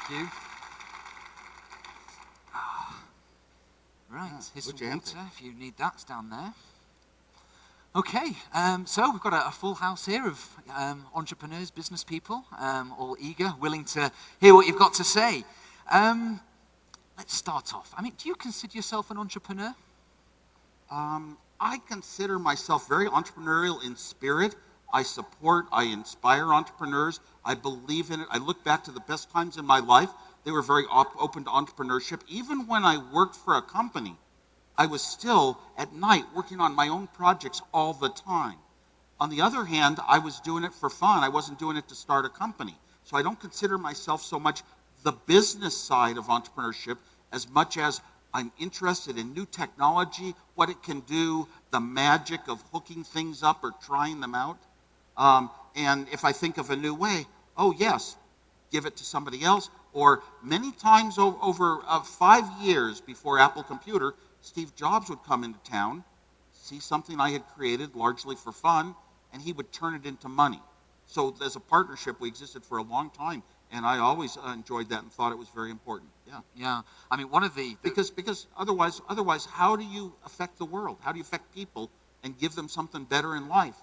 Thank you. Right, here's some water if you need that. It's down there. Okay, so we've got a full house here of entrepreneurs, business people, all eager, willing to hear what you've got to say. Let's start off. I mean, do you consider yourself an entrepreneur? I consider myself very entrepreneurial in spirit. I inspire entrepreneurs. I believe in it. I look back to the best times in my life. They were very open to entrepreneurship. Even when I worked for a company, I was still at night working on my own projects all the time. On the other hand, I was doing it for fun. I wasn't doing it to start a company. So I don't consider myself so much the business side of entrepreneurship as much as I'm interested in new technology, what it can do, the magic of hooking things up or trying them out. And if I think of a new way, oh yes, give it to somebody else. Or many times over 5 years before Apple Computer, Steve Jobs would come into town, see something I had created largely for fun, and he would turn it into money. So as a partnership, we existed for a long time, and I always enjoyed that and thought it was very important. Yeah. Yeah. I mean, one of the because otherwise, how do you affect the world? How do you affect people and give them something better in life?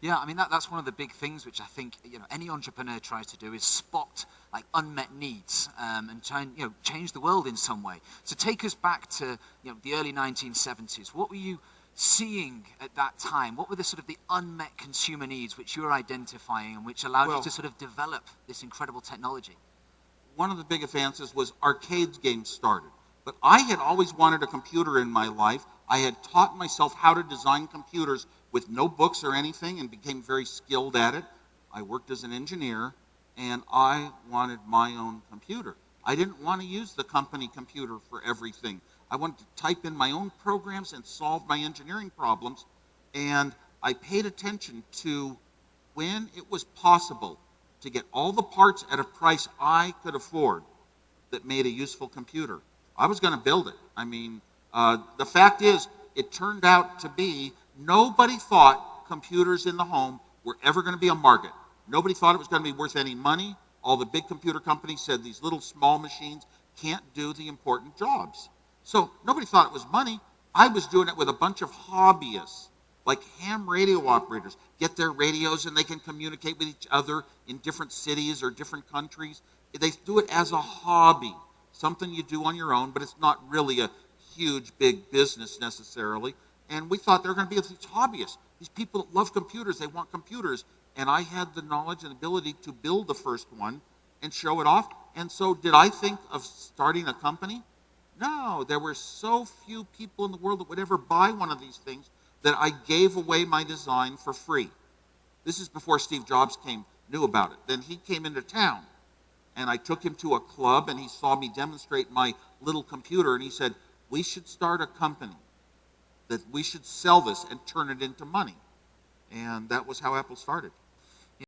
Yeah, I mean, that's one of the big things which I think, any entrepreneur tries to do is spot like unmet needs and try and, change the world in some way. So take us back to, the early 1970s. What were you seeing at that time? What were the sort of the unmet consumer needs which you were identifying and which allowed you to sort of develop this incredible technology? One of the big advances was arcade games started. But I had always wanted a computer in my life. I had taught myself how to design computers with no books or anything and became very skilled at it. I worked as an engineer, and I wanted my own computer. I didn't want to use the company computer for everything. I wanted to type in my own programs and solve my engineering problems, and I paid attention to when it was possible to get all the parts at a price I could afford that made a useful computer. I was going to build it. I mean, the fact is, it turned out to be nobody thought computers in the home were ever going to be a market. Nobody thought it was going to be worth any money. All the big computer companies said these little small machines can't do the important jobs. So nobody thought it was money. I was doing it with a bunch of hobbyists, like ham radio operators. Get their radios and they can communicate with each other in different cities or different countries. They do it as a hobby, something you do on your own, but it's not really a huge, big business necessarily. And we thought there were going to be these hobbyists, these people that love computers, they want computers. And I had the knowledge and ability to build the first one and show it off. And so did I think of starting a company? No, there were so few people in the world that would ever buy one of these things that I gave away my design for free. This is before Steve Jobs knew about it. Then he came into town, and I took him to a club, and he saw me demonstrate my little computer, and he said, we should start a company, that we should sell this and turn it into money. And that was how Apple started.